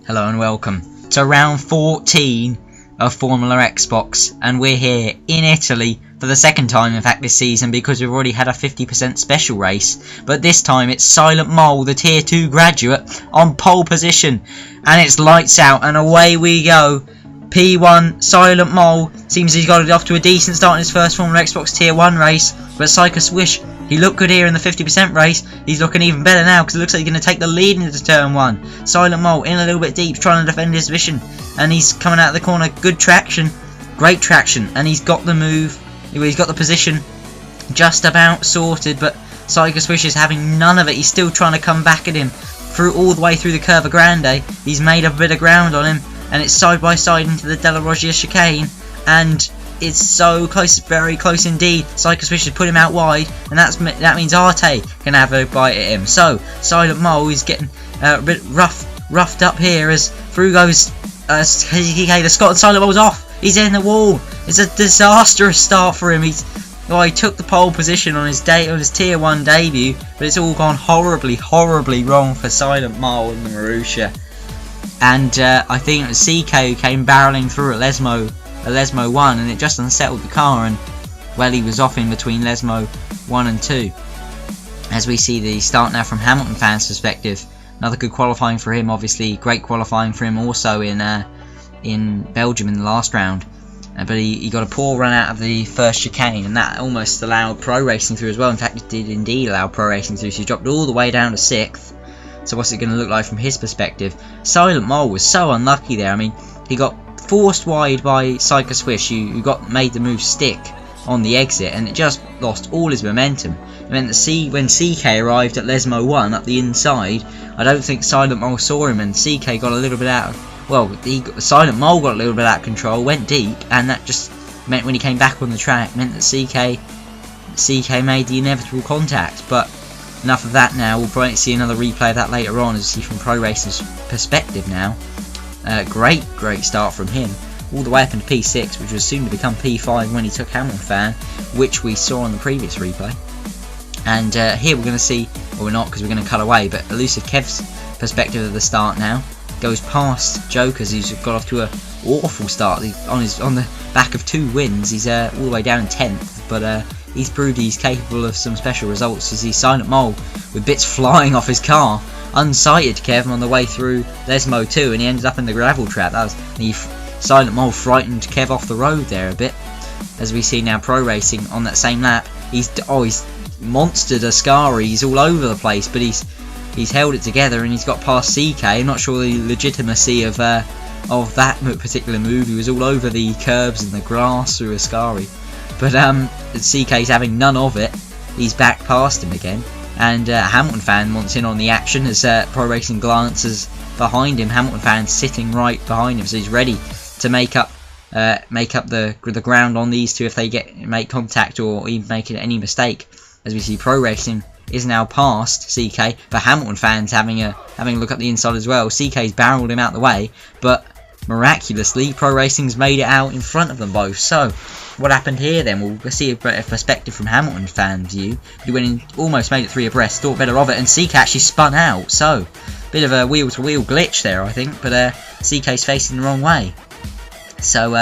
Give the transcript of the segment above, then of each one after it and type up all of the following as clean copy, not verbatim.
Hello and welcome to round 14 of FormulaXbox, and we're here in Italy for the second time in fact this season, because we've already had a 50% special race, but this time it's Silent Mole, the tier 2 graduate, on pole position, and it's lights out and away we go. P1 Silent Mole seems he's got it off to a decent start in his first FormulaXbox tier 1 race, but Psycho Swish, he looked good here in the 50% race. He's looking even better now because it looks like he's going to take the lead into turn 1. Silent Mole in a little bit deep, trying to defend his position, and he's coming out of the corner. Good traction, great traction, and he's got the move. He's got the position just about sorted, but Psycho Swish is having none of it. He's still trying to come back at him through all the way through the Curva Grande. He's made a bit of ground on him, and it's side by side into the Della Roggia chicane, and it's so close, very close indeed. Psycho Swish has put him out wide, and that means Arte can have a bite at him. So Silent Mole is getting a bit roughed up here as through goes the Scott. Silent Mole's off. He's in the wall. It's a disastrous start for him. He took the pole position on his tier 1 debut, but it's all gone horribly wrong for Silent Mole and the Marussia. And I think it was CK who came barrelling through at Lesmo 1, and it just unsettled the car, and well, he was off in between Lesmo 1 and 2. As we see the start now from Hamilton fans' perspective, another good qualifying for him, obviously great qualifying for him also in Belgium in the last round, but he got a poor run out of the first chicane, and that almost allowed pro racing through as well. In fact, it did indeed allow pro racing through, so he dropped all the way down to 6th. So what's it going to look like from his perspective? Silent Mole was so unlucky there. I mean, he got forced wide by Psycho Swish, who made the move stick on the exit, and it just lost all his momentum. It meant that when CK arrived at Lesmo 1 up the inside, I don't think Silent Mole saw him, and CK got a little bit out of, well, Silent Mole got a little bit out of control, went deep, and that just meant when he came back on the track, meant that CK made the inevitable contact. But enough of that now. We'll probably see another replay of that later on, as you see from Pro Racing's perspective now. Great start from him, all the way up into P6, which was soon to become P5 when he took Hamilton fan, which we saw on the previous replay. And here we're going to see, well, we're not, because we're going to cut away, but ElusiveKev's perspective of the start now goes past Jokers, who's got off to a awful start on the back of 2 wins. He's all the way down in 10th, but he's proved he's capable of some special results. You see Silent Mole with bits flying off his car, unsighted Kev on the way through Lesmo 2, and he ended up in the gravel trap. Silent Mole frightened Kev off the road there a bit. As we see now Pro Racing on that same lap, he's monstered Ascari. He's all over the place, but he's held it together, and he's got past CK. I'm not sure the legitimacy of that particular move. He was all over the curbs and the grass through Ascari, but CK's having none of it. He's back past him again, and Hamilton fan wants in on the action as Pro Racing glances behind him. Hamilton fan sitting right behind him, so he's ready to make up the ground on these two if they make contact or even make any mistake. As we see Pro Racing is now past CK, but Hamilton fans having a look at the inside as well. CK's barreled him out the way, but miraculously Pro Racing's made it out in front of them both. So what happened here then? We'll see a perspective from Hamilton fan view. He went in, almost made it 3 abreast, thought better of it, and CK actually spun out. So bit of a wheel to wheel glitch there, I think, but CK's facing the wrong way. So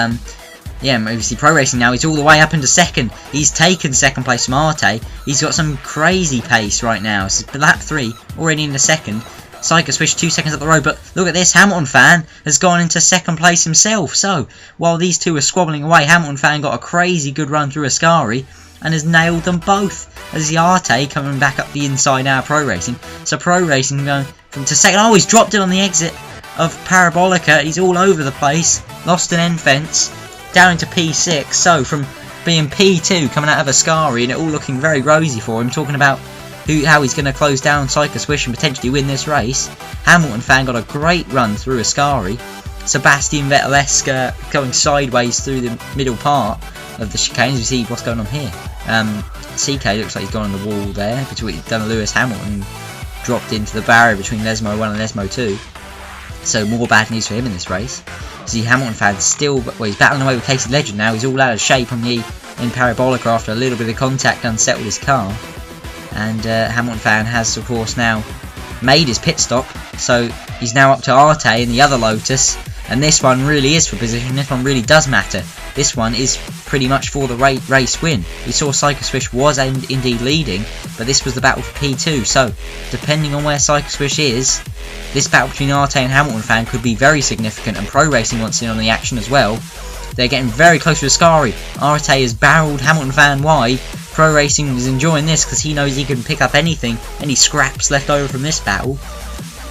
yeah, obviously Pro Racing now, he's all the way up into 2nd. He's taken 2nd place from Arte. He's got some crazy pace right now. So lap 3, already in the 2nd. Psycho Swish 2 seconds up the road, but look at this, Hamilton fan has gone into 2nd place himself. So while these two are squabbling away, Hamilton fan got a crazy good run through Ascari and has nailed them both. As the Arte coming back up the inside now, Pro Racing. So Pro Racing going from to 2nd. Oh, he's dropped it on the exit of Parabolica. He's all over the place. Lost an end fence. Down into P6, so from being P2 coming out of Ascari, and it all looking very rosy for him, talking about how he's going to close down Psycho Swish and potentially win this race. Hamilton fan got a great run through Ascari. Sebastian Vettel-esque going sideways through the middle part of the chicanes. We see what's going on here. CK looks like he's gone on the wall there between Lewis Hamilton, dropped into the barrier between Lesmo 1 and Lesmo 2. So more bad news for him in this race. See Hamilton fan still, well, he's battling away with Casey Legend now. He's all out of shape in Parabolica after a little bit of contact unsettled his car. And Hamilton fan has, of course, now made his pit stop. So he's now up to Arte in the other Lotus, and this one really is for position. This one really does matter. This one is pretty much for the race win. We saw Psycho Swish was indeed leading, but this was the battle for P2. So, depending on where Psycho Swish is, this battle between Arte and Hamilton Fan could be very significant, and Pro Racing wants in on the action as well. They're getting very close to Ascari. Arte has barreled Hamilton Fan wide. Pro Racing is enjoying this because he knows he can pick up anything, any scraps left over from this battle.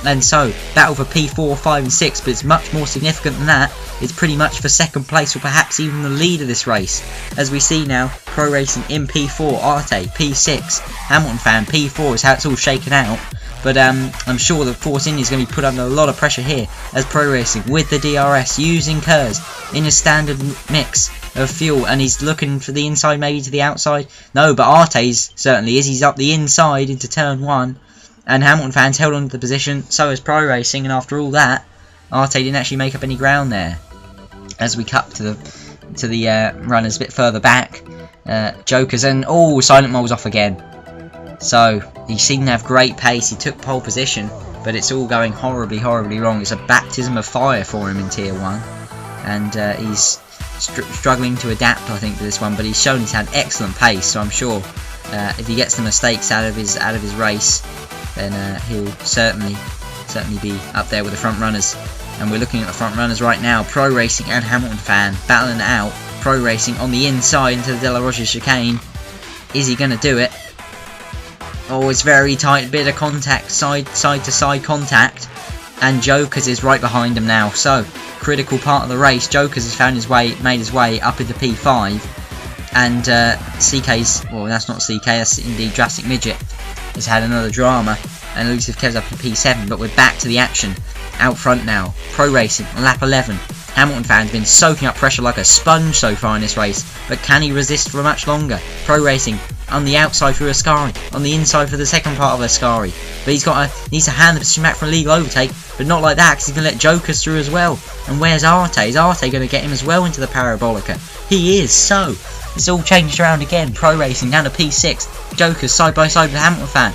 And so, battle for P4, 5 and 6, but it's much more significant than that. It's pretty much for second place or perhaps even the lead of this race. As we see now, Pro Racing in P4, Arte P6, Hamilton Fan P4 is how it's all shaken out. But I'm sure that Force India is going to be put under a lot of pressure here as Pro Racing with the DRS using Krys in a standard mix of fuel, and he's looking for the inside, maybe to the outside. No, but Arte's certainly is. He's up the inside into turn 1. And Hamilton Fan's held on to the position, so is Pro Racing, and after all that, Arte didn't actually make up any ground there. As we cut to the runners a bit further back, Jokers, and Silent Mole's off again. So he seemed to have great pace. He took pole position, but it's all going horribly, horribly wrong. It's a baptism of fire for him in Tier 1, and he's struggling to adapt, I think, to this one. But he's shown he's had excellent pace, so I'm sure if he gets the mistakes out of his race, then he'll certainly be up there with the front runners. And we're looking at the front runners right now. Pro Racing and Hamilton Fan battling it out. Pro Racing on the inside into the De La Rocha chicane. Is he going to do it? Oh, it's very tight. Bit of contact, side to side contact. And Jokers is right behind him now. So, critical part of the race. Jokers has made his way up into P5. And CK's, well, that's not CK, that's indeed Drastic Midget, has had another drama. And ElusiveKev's up in P7, but we're back to the action. Out front now. Pro Racing on lap 11. Hamilton Fan's been soaking up pressure like a sponge so far in this race, but can he resist for much longer? Pro Racing on the outside through Ascari, on the inside for the second part of Ascari, but needs to hand the position back for a legal overtake, but not like that because he's going to let Jokers through as well. And where's Arte? Is Arte going to get him as well into the Parabolica? He is. So it's all changed around again. Pro Racing down to P6, Jokers side by side with Hamilton Fan.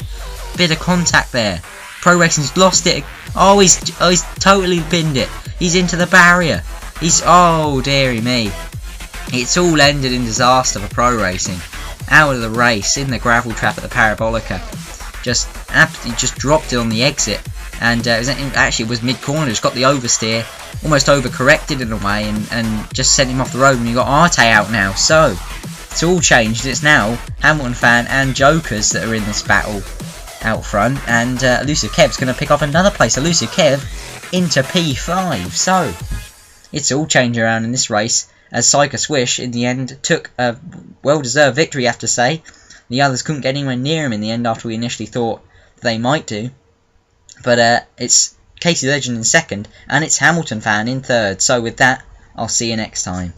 Bit of contact there. Pro Racing's lost it. Oh, he's totally binned it. He's into the barrier. Oh, dearie me. It's all ended in disaster for Pro Racing. Out of the race, in the gravel trap at the Parabolica. He just dropped it on the exit. And it was mid-corner, just got the oversteer. Almost overcorrected in a way and just sent him off the road. And you got Arte out now. So, it's all changed. It's now Hamilton Fan and Jokers that are in this battle out front, and ElusiveKev's going to pick up another place. ElusiveKev into P5. So it's all changed around in this race as Psycho Swish in the end took a well-deserved victory, I have to say. The others couldn't get anywhere near him in the end after we initially thought they might do. But it's Casey Legend in second, and it's Hamilton Fan in third. So with that, I'll see you next time.